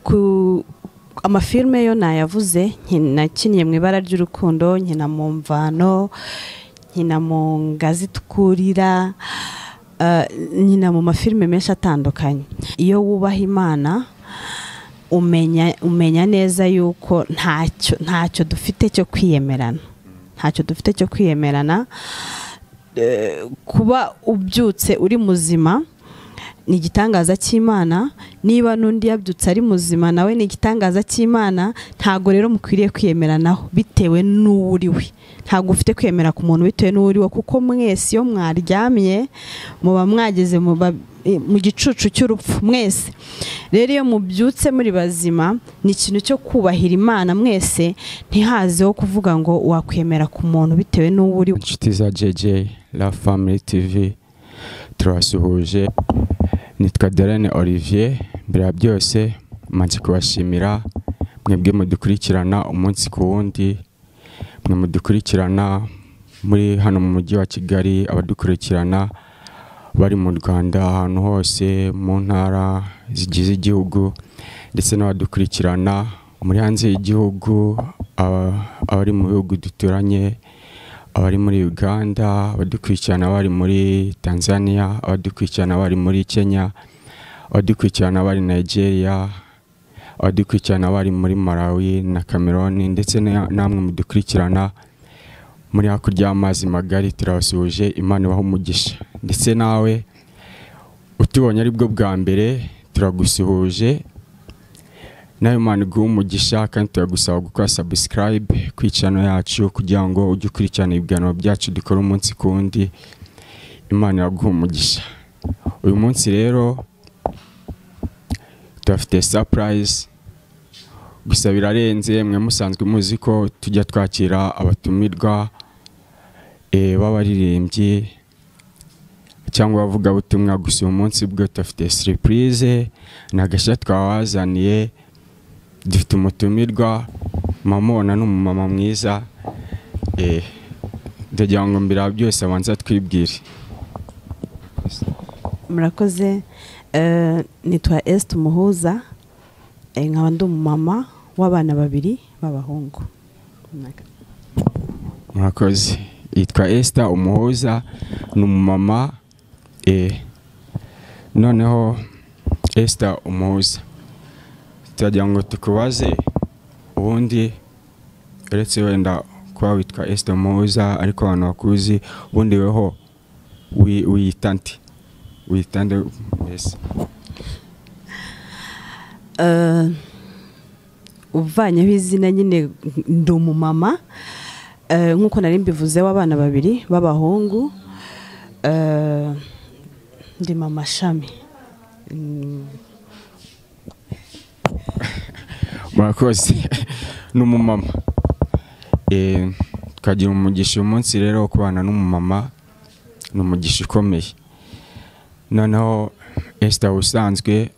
ku amafilme yo nayavuze nakinnye mu ibara ry'urukundo nkina mu mvano nkina mu ngazi tukurira nkina mu mafilme menshi atandukanye iyo wubaha Imana umenya neza yuko ntacyo dufite cyo kwiyemerana kuba ubyutse uri muzima ni igitangaza cy'Imana niba nundi yabyutse ari muzima nawe ni igitangaza cy'Imana ntago rero mukwiriye kwiyemeranaho bitewe n'uriwe ntago ufite kwiyemera ku muntu bitewe n'uriwe kuko mwese iyo mwaryamye muba mwageze mu gicucu cy'urupfu mwese rero iyo mubyutse muri bazima ni ikintu cyo kubahira Imana mwese ntihazeho kuvuga ngo wakwemera ku muntu bitewe n'uriwe. Inshuti za JJ La Family TV turasuhuje nitwa Darene Olivier mbere ya byose manje kubashimira mwebwe mudukurikirana umunsi ku wundi mwe mudukurikirana muri hano mu mujyi wa Kigali abadukurikirana bari mu Rwanda ahantu hose mu ntara zigize igihugu ndetse n'abadukurikirana muri hanze y'igihugu abari mu bihugu duturanye abari muri Uganda abadukurikirana bari muri Tanzania abadukurikirana bari muri Kenya abadukurikirana bari Nigeria abadukurikirana bari muri Malawi na Cameroon ndetse namwe mudukurikirana muri hakurya y'amazi magari turabasuhuje Imana ibahe umugisha ndetse nawe utubonye ari bwo bwa mbere turagusuhuje nawe Imana iguhe umugisha kandi turagusaba gukora subscribe ku channel yacu kugira ngo ujye ukurikirana ibiganiro byacu dukora umunsi ku wundi Imana iraguhe umugisha. Uyu munsi rero turafite surprise gusa birarenze mwe musanzwe muzi ko tujya twakira abatumirwa b'abaririmbyi cyangwa bavuga butumwa gusa uyu munsi bwo turafite surprise nagashya twawazaniye dufite umutumirwa mamona n'umumama mwiza ndagira ngo mbira byose abanza twibwire. Murakoze nitwa Esther Umuhuza nkaba ndi umumama w'abana babiri b'abahungu. Murakoze yitwa Esther Umuhuza n'umumama noneho Esther Umuhuza tujya ngo tukubaze ubundi uretse wenda kwa witwa Esther Umuhuza ariko abantu bakuzi ubundi weho witante yes uvanyeho izina nyine ndi umumama nkuko nari mbivuze w'abana babiri b'abahungu ndi mama Shami. Murakoze n'umumama twagira umugisha umunsi rero kubana n'umumama n'umugisha ukomeye. Noneho Esther usanzwe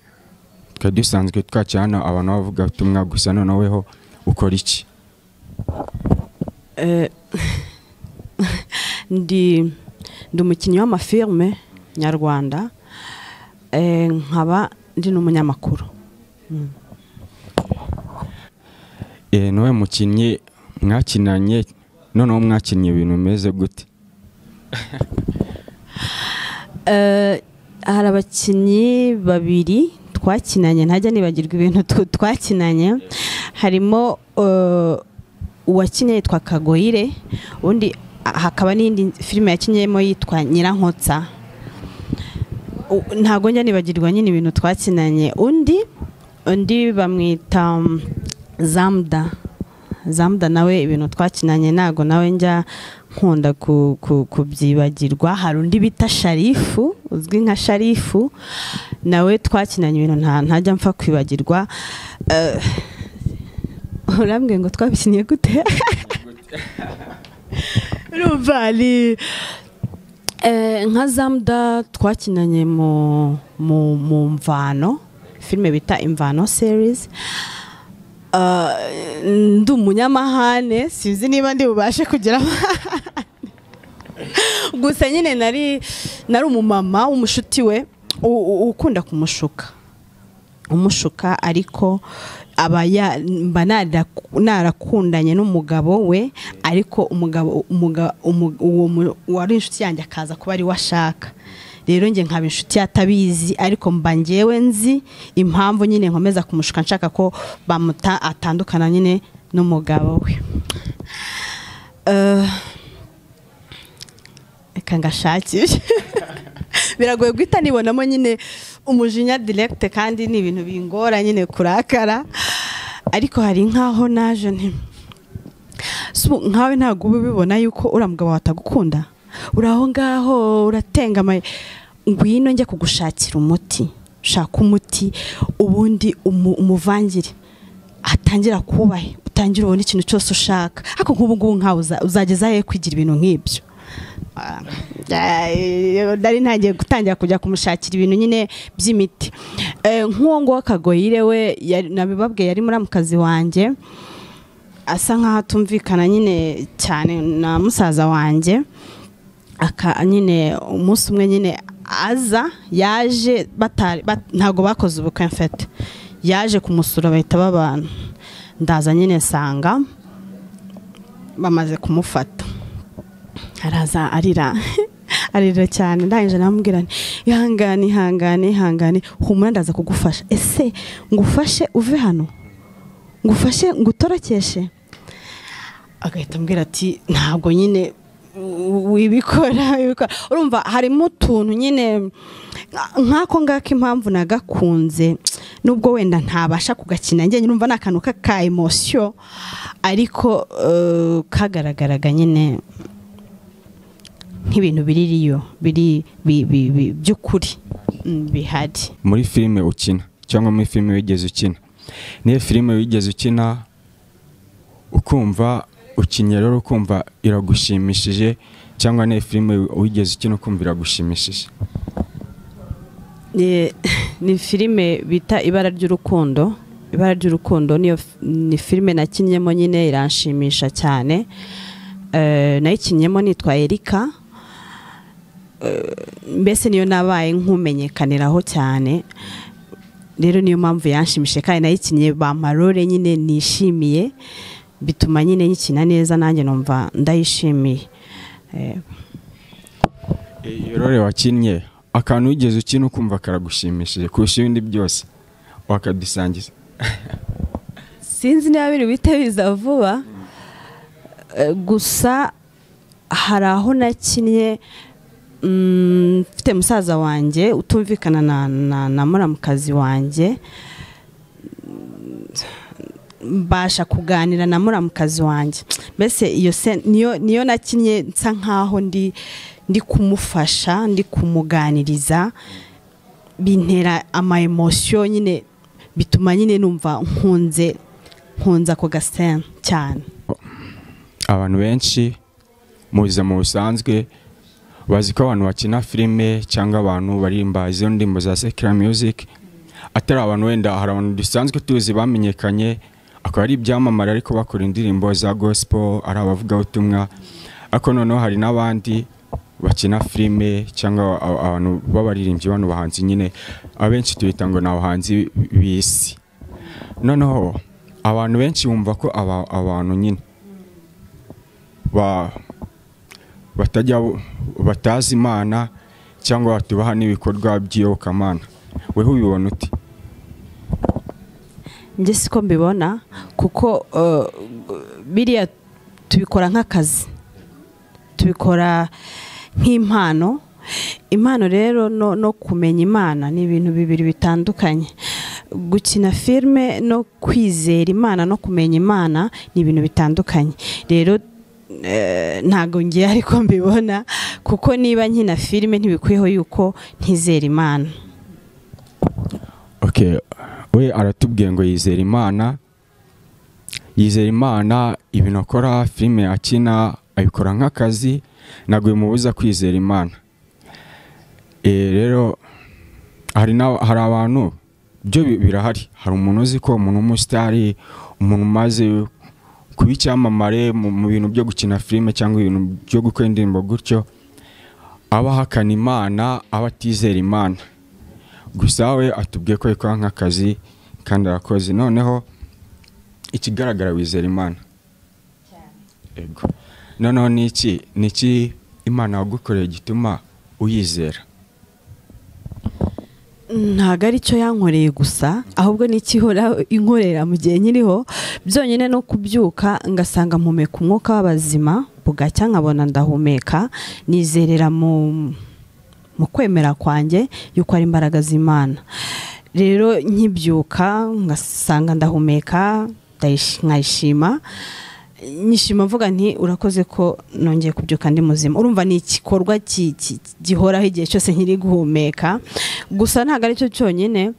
dusanzwe twacana abantu bavuga ubutumwa gusa noneho weho ukora iki? Ndi umukinnyi w'amafilme nyarwanda nkaba ndi n'umunyamakuru. Nowe mukinnyi mwakinanye noneho mwakinnye ibintu bimeze gute? Hari abakinnyi babiri twakinanye ntajya nibagirwa ibintu twakinanye harimo uwakinnye yitwa Kagoyire undi hakaba n'indi filime yakinyemo yitwa Nyirankotsa ntago njya nibagirwa nyine ibintu twakinanye undi bamwita Zamda nawe ibintu twakinanye nago nawe njya nkunda kubyibagirwa. Hari undi bita Sharifu uzwi nka Sharifu nawe twakinanye ibintu ntajya mpfa kwibagirwa. Urambwiye ngo twabikinye gute? Ruvali nka Zamda twakinanye mu mvano filime bita Imvano series. Ndi umunyamahane sinzi niba ndi bubashe kugira gusa nyine nari umumama w'umushuti we ukunda kumushuka umushuka ariko mba narakundanye n'umugabo we ariko uwo wari inshuti yanjye akaza kuba ari we ashaka. Rero njye nkaba inshuti atabizi ariko mba njyewe nzi impamvu nyine nkomeza kumushuka nshaka ko atandukana nyine n'umugabo we. Eka ngashakisha biragoye guhita nibonamo nyine umujinya direct kandi ni ibintu bingora nyine kurakara, ariko hari nkaho naje nkawe ntabwo ubibona yuko uriya mugabo watagukunda, uraho ngaho uratengamaye, ngwino njye kugushakira umuti, shaka umuti ubundi umuvangire atangira kubahe, utangira ubona ikintu cyose ushaka. Ariko nk'ubu ngubu nkawe uzageza he kwigira ibintu nk'ibyo? Nari ntagiye gutangira kujya kumushakira ibintu nyine by'imiti. Nk'uwo ngo Kagoyire we nabibabwiye yari muri mukazi wanjye, asa nkaho atumvikana nyine cyane na musaza wanjye. Nyine umunsi umwe nyine aza yaje ntago bakoze ubukwe mfete, yaje kumusura bahita babana, ndaza nyine nsanga bamaze kumufata, araza arira cyane. Ndangije namubwira nti ihangane humura ndaza kugufasha. Ese ngufashe uve hano, ngufashe ngutorokeshe? Agahita ambwira ati ntabwo nyine wibikora. Urumva harimo utuntu nyine nk'ako ngako impamvu nagakunze, nubwo wenda ntabasha kugakina njye urumva n'akantu ka emotion ariko kagaragaraga nyine nk'ibintu biririyo by'ukuri bihari. Muri filime ukina cyangwa muri filime wigeze ukina, niyo filime wigeze ukina ukumva ukinnye rero ukumva iragushimishije, cyangwa niyo filime wigeze ukina ukumva iragushimishije? Ni filime bita Ibara ry'urukundo. Ibara ry'urukundo ni filime nakinnyemo nyine iranshimisha cyane. Nayikinnyemo nitwa Erika, mbese niyo nabaye nkumenyekaniraho cyane. Rero niyo mpamvu yanshimishije kandi nayikinnye bamarore nyine nishimiye, bituma nyine nyikina neza nanjye numva ndayishimiye. Iyo role wakinnye, akantu wigeze ukina ukumva karagushimishije kurusha ibindi byose wakadusangiza? Sinzi niba biri bite biza vuba, gusa hari aho nakinnye mfite musaza wanjye utumvikana na muramukazi wanjye, mbasha kuganira na muramukazi wanjye. Mbese iyo niyo nakinnye nsa nkaho ndi kumufasha, ndi kumuganiriza, bintera ama emotion nyine, bituma nyine numva nkunze ako gasena cyane. Abantu benshi mubiza mu busanzwe bazi ko abantu bakina filime cyangwa abantu barimba izo ndimbo za secular music atari abantu wenda, hari abantu dusanzwe tuzi bamenyekanye akaba ari ibyamamare ariko bakora indirimbo za gospel, ari abavuga ubutumwa. Ariko noneho hari n'abandi bakina filime cyangwa abantu babaririmbyi, bano bahanzi nyine abenshi tubita ngo ni abahanzi b'isi. Noneho abantu benshi bumva ko abantu nyine batazi Imana cyangwa batubaha n'ibikorwa by'iyobokamana. Weho ubibona uti? Njye siko mbibona, kuko biriya tubikora nk'akazi, tubikora nk'impano. Impano rero no kumenya Imana ni ibintu bibiri bitandukanye. Gukina filime no kwizera Imana no kumenya Imana ni ibintu bitandukanye. Rero ntago ngiye ariko mbibona, kuko niba nkina filime ntibikwiyeho yuko ntizera Imana. Okay, we aratubwiye ngo yizera Imana, ibintu akora filime akina abikora nk'akazi, ntabwo bimubuza kwizera Imana. Rero hari abantu byo birahari. Hari umuntu uzi ko umuntu w'umusitari, umuntu umaze kuba icyamamare mu bintu byo gukina filime cyangwa ibintu byo gukora indirimbo gutyo, aba ahakana Imana, aba atizera Imana. gusa we atubwiye ko ikora nk'akazi kandi arakoze. Noneho ikigaragara wizera Imana. Ego. Noneho niki Imana yagukoreye gituma uyizera? Ntago ari cyo yankoreye gusa, ahubwo n'ikihora inkorera mu gihe nyiriho, byonyine no kubyuka ngasanga mpumeka umwuka w'abazima, bugacya nkabona ndahumeka, nizerera mu kwemera kwanjye yuko ari imbaraga z'Imana. Rero nkibyuka ngasanga ndahumeka, nkayishima, nishima mvuga nti urakoze ko nongeye kubyuka ndi muzima. Urumva ni igikorwa gihoraho igihe cyose nkiri guhumeka. Gusa ntago ari cyo cyonyine,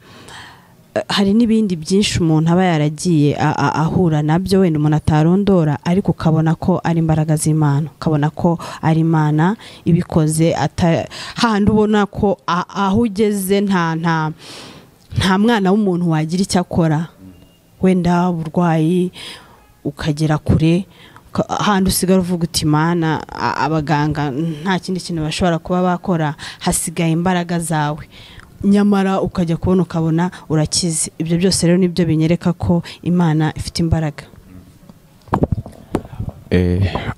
hari n'ibindi byinshi umuntu aba yaragiye ahura nabyo wenda umuntu atarondora, ariko ukabona ko ari imbaraga z'Imana, ukabona ko ari Imana ibikoze. Handi ubona ko aho ugeze nta mwana w'umuntu wagira icyo akora, wenda uburwayi ukagera kure, handi usigara uvuga uti Imana, abaganga nta kindi kintu bashobora kuba bakora, hasigaye imbaraga zawe, nyamara ukajya kubona ukabona urakize. Ibyo byose rero nibyo binyereka ko Imana ifite imbaraga.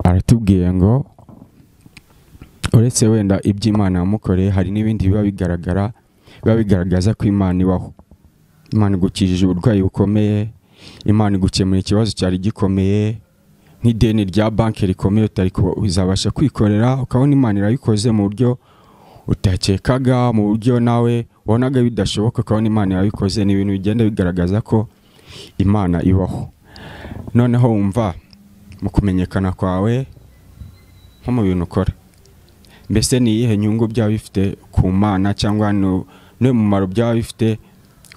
Aratubwiye ngo uretse wenda iby'Imana yamukoreye, hari n'ibindi biba bigaragaza ko Imana ibaho. Imana igukijije uburwayi bukomeye, Imana igukemura ikibazo cyari gikomeye nk'ideni rya banki rikomeye utari uzabasha kwikorera, ukabona Imana irabikoze mu buryo utakekaga, mu buryo nawe wabonaga bidashoboka, ukabona Imana irabikoze. Ni ibintu bigenda bigaragaza ko Imana ibaho. Noneho wumva mu kumenyekana kwawe nko mu bintu ukora, mbese ni iyihe nyungu byaba bifite ku Mana, cyangwa no mumaro byaba bifite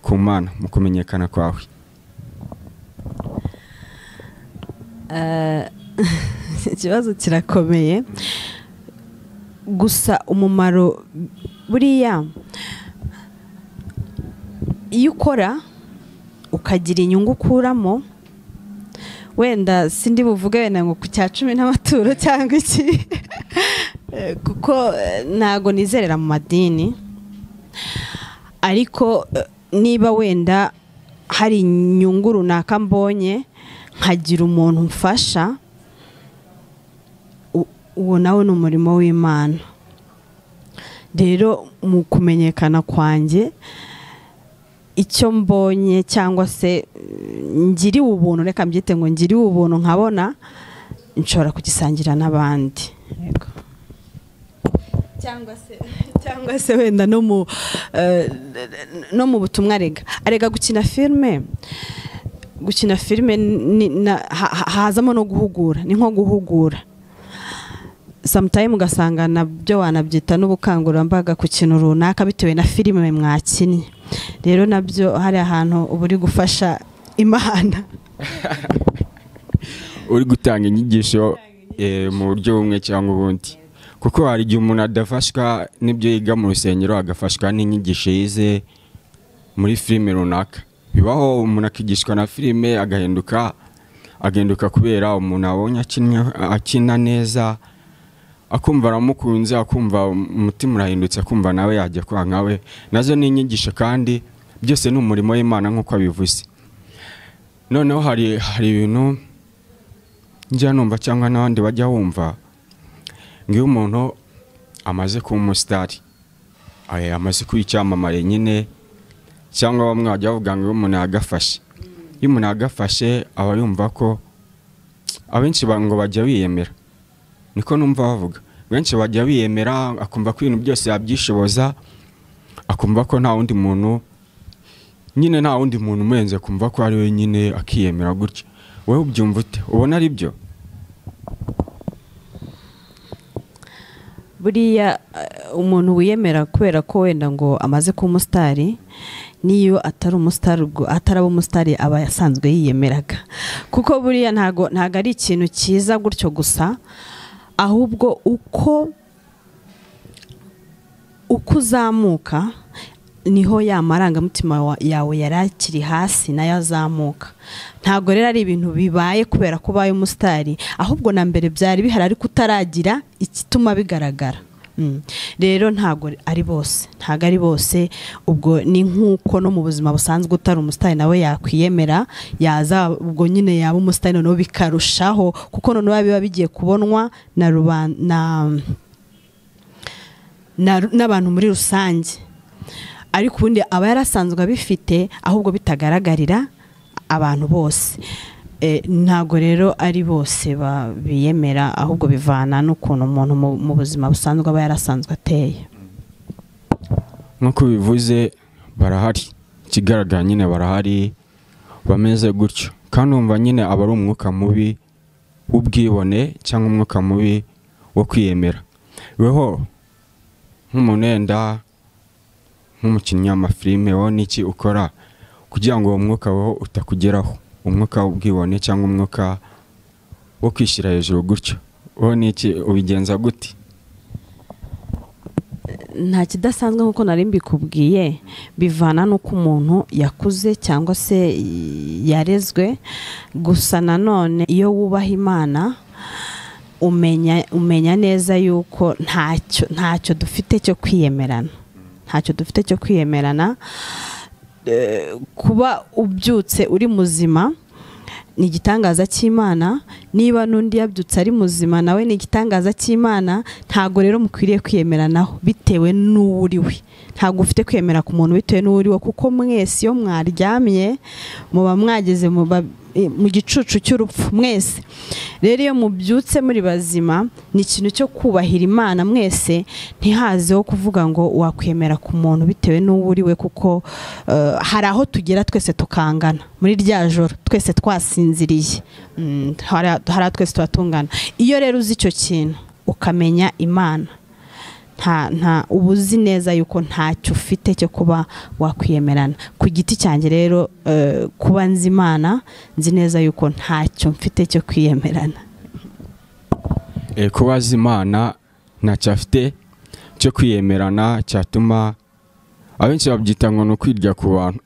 ku Mana mu kumenyekana kwawe? Ikibazo kirakomeye, gusa umumaro buriya iyo ukora ukagira inyungu ukuramo, wenda sindi buvuge wenda ngo ku cya 10 n'amaturo cyangwa iki kuko ntago nizerera mu madini, ariko niba wenda hari inyungu runaka mbonye nkagira umuntu mfasha, uwo nawe ni umurimo w'Imana. Rero mu kumenyekana kwanjye, icyo mbonye cyangwa se ngiriwe ubuntu, reka mbyite ngo ngiriwe ubuntu, nkabona nshobora kugisangira n'abandi. cyangwa se wenda no mu butumwa arega gukina filme hazamo no guhugura, ni nko guhugura. Sometimes ugasanga nabyo wanabyita n'ubukangurambaga ku kintu runaka bitewe na filime mwakinnye. Rero nabyo hari ahantu uba uri gufasha Imana, uri gutanga inyigisho mu buryo bumwe cyangwa ubundi, kuko hari igihe umuntu adafashwa n'ibyo yiga mu rusengero, agafashwa n'inyigisho yize muri filime runaka. Bibaho umuntu akigishwa na filime agahinduka kubera umuntu abonye akina neza, akumva aramukunze, akumva umutima urahindutse, akumva nawe yajya kwa nkawe. Nazo ni inyigisho kandi byose ni umurimo w'Imana nk'uko abivuze. Noneho hari ibintu njya numva cyangwa n'abandi bajya wumva, ngiyo umuntu amaze kuba umusitari, amaze kuba icyamamare nyine, cyangwa bamwe bajya bavuga ngo umuntu yagafashe. Iyo umuntu yagafashe aba yumva ko abenshi ngo bajya biyemera, niko numva bavuga. Benshi bajya biyemera, akumva ko ibintu byose yabyishoboza, akumva ko nta wundi muntu umurenze, akumva ko ari we nyine, akiyemera gutyo. Wowe ubyumva ute? Ubona ari byo? Buriya umuntu wiyemera kubera ko wenda ngo amaze kuba umusitari, niyo atari umusitari, ataraba umusitari aba yasanzwe yiyemeraga, kuko buriya ntago ari ikintu cyiza gutyo gusa, ahubwo uko uzamuka niho ya marangamutima yawe yarakiri hasi nayo azamuka. Ntago rero ari ibintu bibaye kubera ko ubaye umusitari, ahubwo na mbere byari bihari ariko utaragira igituma bigaragara. rero ntago ari bose ubwo ni nk'uko no mu buzima busanzwe utari umusitari nawe yakwiyemera yaza ubwo nyine yaba umusitari noneho bikarushaho kuko noneho biba bigiye kubonwa n'abantu muri rusange ariko ubundi aba yarasanzwe abifite ahubwo bitagaragarira abantu bose. Ntago rero ari bose biyemera ahubwo bivana n'ukuntu umuntu mu buzima busanzwe aba yarasanzwe ateye. Nk'uko bivuze barahari, ikigaragara nyine barahari bameze gutyo, kandi umva nyine aba ari umwuka mubi w'ubwibone cyangwa umwuka mubi wo kwiyemera. Weho nk'umuntu wenda nk'umukinnyi w'amafilime wowe n'iki ukora kugira ngo uwo mwuka weho utakugeraho, umwuka w'ubwibone cyangwa umwuka wo kwishyira hejuru gutyo, wowe n'iki ubigenza gute? Nta kidasanzwe nk'uko nari mbikubwiye, bivana n'uko umuntu yakuze cyangwa se yarezwe. Gusa nanone iyo wubaha Imana umenya neza yuko ntacyo dufite cyo kwiyemerana, kuba ubyutse uri muzima ni igitangaza cy'Imana, niba n'undi yabyutse ari muzima nawe ni igitangaza cy'Imana. Ntago rero mukwiriye kwiyemeranaho bitewe n'uwuriwe, ntago ufite kwiyemera ku muntu bitewe n'uwuriwe, kuko mwese iyo mwaryamye muba mwageze mu gicucu cy'urupfu mwese. Rero iyo mubyutse muri bazima ni ikintu cyo kubahira Imana mwese, ntihazeho kuvuga ngo wakwemera ku muntu bitewe n'uwuriwe, kuko hari aho tugera twese tukangana muri rya joro twese twasinziriye, hari twese tubatungana. Iyo rero uzi icyo kintu ukamenya Imana, nta ubuzi neza yuko ntacyo ufite cyo kuba wakwiyemerana. Ku giti cyanjye rero kuba nzi Imana, nzi neza yuko ntacyo mfite cyo kwiyemerana. Kuba nzi Imana ntacyo afite cyo kwiyemerana cyatuma abenshi babyita ngo ni ukwirya ku bantu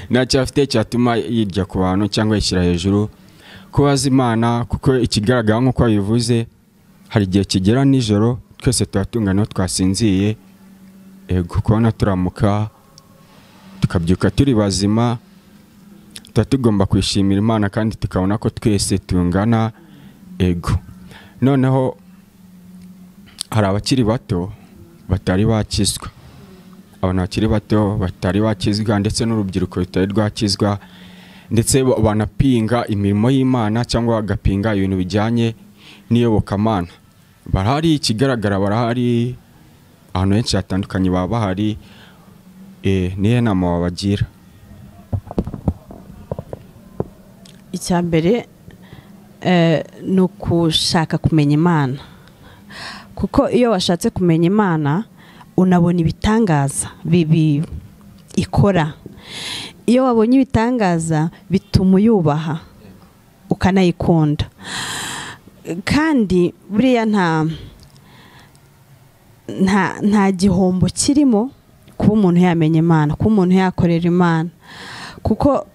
ntacyo afite cyatuma yirya ku bantu cyangwa yishyira hejuru. Kuba nzi Imana kuko ikigaragara nk'uko bivuze, hari igihe kigera nijoro twese turatungana twasinziye, kubona turamuka tukabyuka turi bazima, tuba tugomba kwishimira Imana kandi tukabona ko twese tungana. Noneho hari abakiri bato batari bakizwa, abantu bakiri bato batari bakizwa, ndetse n'urubyiruko rutari rwakizwa, ndetse banapinga imirimo y'Imana cyangwa bagapinga ibintu bijyanye n'iyobokamana. Barahari, ikigaragara barahari ahantu henshi hatandukanye baba bahari. Niyo nama wabagira? Icya mbere ni ukushaka kumenya Imana, kuko iyo washatse kumenya Imana unabona ibitangaza bibi ikora. Iyo wabonye ibitangaza bituma uyubaha ukanayikunda, kandi buriya nta gihombo kirimo kuba umuntu yamenya Imana, kuba umuntu yakorera Imana. Kuko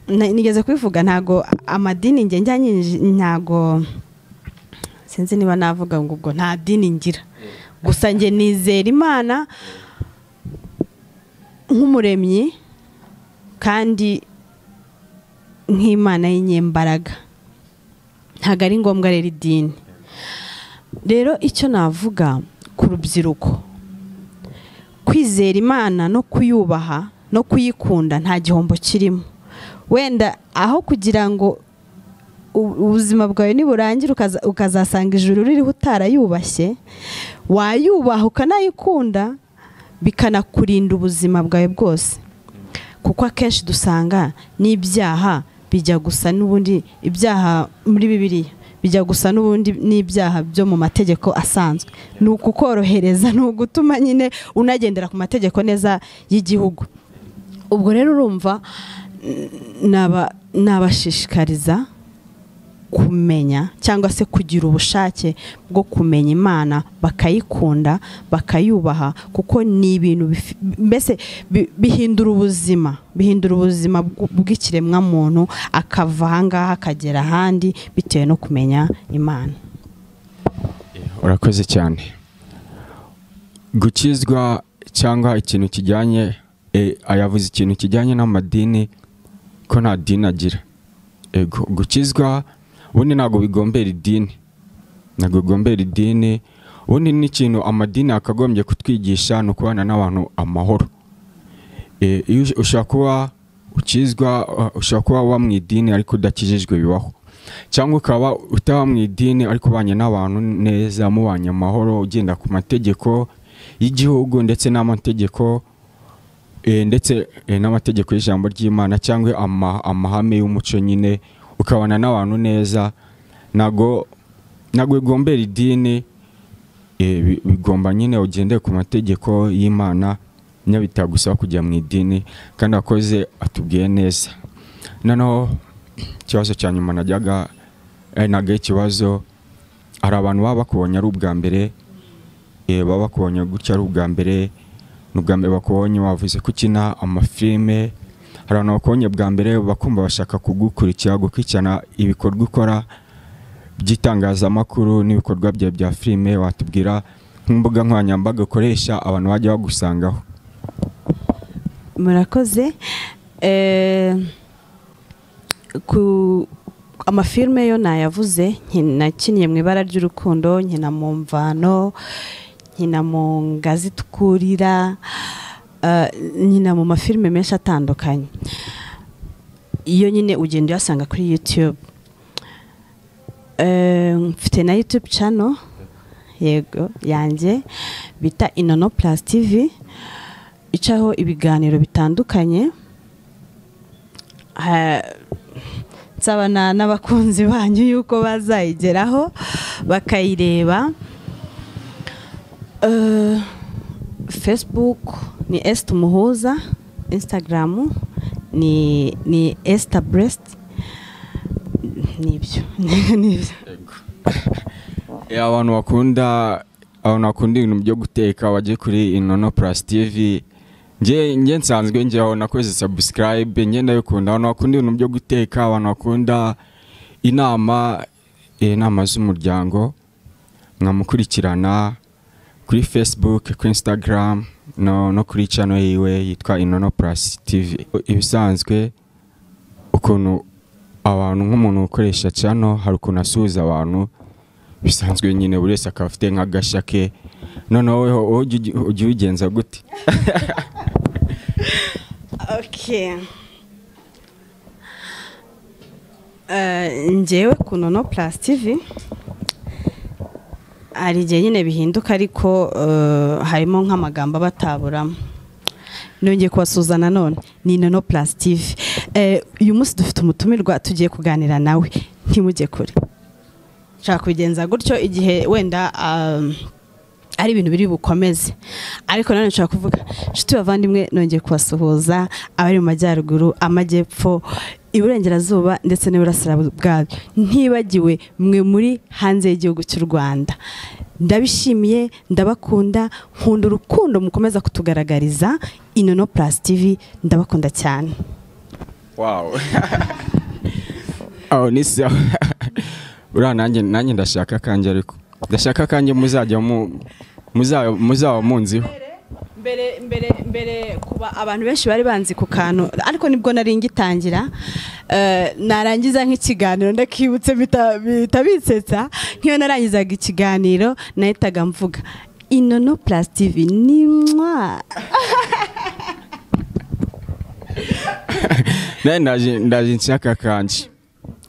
nigeze kubivuga, ntago amadini ntago sinzi niba navuga ngo ubwo nta dini ngira, gusa nge nizera Imana nk'umuremyi kandi nk'Imana y'inyembaraga, ntago ari ngombwa rero idini. Rero icyo navuga ku rubyiruko, kwizera Imana no kuyubaha no kuyikunda nta gihombo kirimo. Wenda aho kugira ngo ubuzima bwawe niburangira ukazasanga ijuru ririho utarayubashye, wayubaha ukanayikunda bikanakurinda ubuzima bwawe bwose. Kuko akenshi dusanga n'ibyaha bijya gusa n'ubundi, ibyaha muri Bibiliya bijya gusa n'ubundi n'ibyaha byo mu mategeko asanzwe. Ni ukukorohereza, ni ugutuma nyine unagendera ku mategeko neza y'igihugu. Ubwo rero urumva nabashishikariza kumenya cyangwa se kugira ubushake bwo kumenya Imana, bakayikunda bakayubaha, kuko ni ibintu mbese bihindura ubuzima bw'ikiremwa muntu, akava ahangaha akagera ahandi bitewe no kumenya Imana. urakoze cyane. Gukizwa cyangwa ikintu kijyanye ayavuze ikintu kijyanye n'amadini ko nta dini agira. Gukizwa ubundi ntabwo bigombera idini, ubundi ni ikintu amadini akagombye kutwigisha no kubana n'abantu amahoro. Ushobora kuba ukizwa, ushobora kuba wa mu idini ariko udakijijwe bibaho, cyangwa ukaba utaba mu idini ariko ubanye n'abantu neza, mubanye amahoro, ugenda ku mategeko y'igihugu ndetse n'amategeko n'amategeko y'ijambo ry'Imana cyangwa amahame y'umuco nyine, ukabana n'abantu neza. Nago bigombera idini, bigomba nyine ugendeye ku mategeko y'Imana, nyabitagusaba kujya mu idini. Kandi akoze atubwiye neza. Noneho ikibazo cya nyuma najyaga ikibazo, hari abantu baba bakubonye ari ubwa mbere, baba bakubonye gutya ari ubwa mbere, n'ubwa mbere bakubonye wavuze ko ukina amafilme, hari abantu bakubonye bwa mbere bakumva bashaka gukurikirana ibikorwa ukora by'itangazamakuru n'ibikorwa bya filme. Watubwira nk'imbuga nkoranyambaga ukoresha abantu bajya bagusangaho? Murakoze. Ku amafilme yo nayavuze, nakinnye mu ibara ry'urukundo, nkina mu mvano, nkina mu ngazi tukurira, nkina mu mafilme menshi atandukanye. Iyo nyine ugenda uyasanga kuri YouTube. Mfite na YouTube channel yego yanjye bita Inono Plus TV, icaho ibiganiro bitandukanye. Nsabana n'abakunzi banyu yuko bazayigeraho bakayireba. Facebook ni Esther Muhuza, Instagram ni Esther Breast. Nibyo. Abantu bakunda ibintu byo guteka waje kuri Inono Plus TV. Nje nsanzwe njyeho nakoze subscribe, nge ndabikunda. Abantu bakunda ibintu byo guteka, abantu bakunda inama z'umuryango, mwamukurikirana kuri Facebook, kuri Instagram no kuri channel yiwe yitwa Inono Plus TV. Ibisanzwe ukuntu abantu nk'umuntu ukoresha channel hari ukuntu asuhuza abantu bisanzwe nyine, buri wese akaba afite nk'agashake. Noneho ujye ubigenza gute? Okay. Njyewe ku Inono Plus TV hari igihe nyine bihinduka, ariko harimo nk'amagambo bataburamo. Nongeye kubasuza nanone, ni Inono Plus TV. Uyu munsi dufite umutumirwa tugiye kuganira nawe, ntimujye kure. Nshaka kubigenza gutyo igihe wenda ari ibintu biri bukomeze, ariko none nshaka kuvuga nshuti bavandimwe, nongeye kubasuhuza abari mu majyaruguru, amajyepfo, iburengerazuba ndetse n'iburasirazuba, ntibagiwe mwe muri hanze y'igihugu cy'u Rwanda. Ndabishimiye, ndabakunda, nkunda urukundo mukomeza kutugaragariza. Inono Plus TV ndabakunda cyane. Wow. Nisa. Ura nanjye ndashaka kanje, ariko ndashaka kanje muzaba munziho. Mbere kuba abantu benshi bari banzi ku kantu, ariko nibwo nari ngitangira, narangiza nk'ikiganiro ndakibutse bitabitsetsa. Nk'iyo narangizaga ikiganiro nahitaga mvuga Inono Plus TV ni mwa. Ndaje nshaka kanje,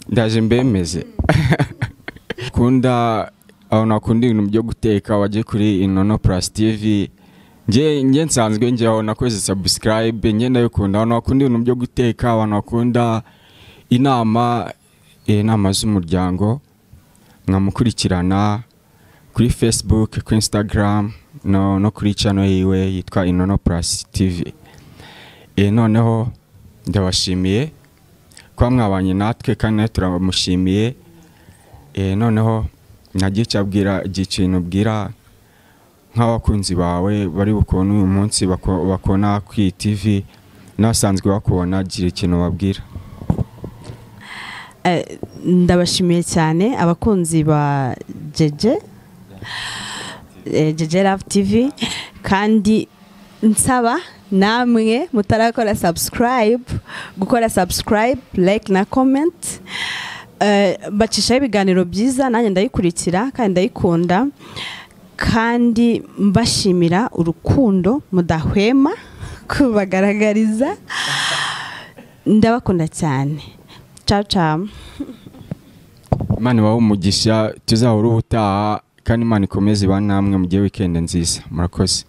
ndaje mbemeze. Abantu bakunda ibintu byo guteka waje kuri Inono Plus TV. Nje nsanzwe njyeho nakoze subscribe, nge ndabikunda. Abantu bakunda ibintu byo guteka, abantu bakunda inama z'umuryango, mwamukurikirana kuri Facebook, kuri Instagram no kuri channel yiwe yitwa Inono Plus TV. Noneho ndabashimiye kwa mwabanye natwe, kandi turamushimiye. Noneho nagiye cyabwira ikintu bwira nk'abakunzi bawe bari bukona uyu munsi bakona ku TV nasanzwe bakubona, gira ikintu babwira. Ndabashimiye cyane abakunzi ba Jeje JJ Love TV, kandi nsaba namwe mutarakora subscribe gukora subscribe, like na comment. Bacishaho ibiganiro byiza, nanjye ndayikurikira kandi ndayikunda, kandi mbashimira urukundo mudahwema kubagaragariza. Ndabakunda cyane. Ciao ciao. Imana ibahe umugisha, tuzahora ubutaha, kandi Imana ikomeze ibane namwe mu gihe weekend nziza. Murakoze.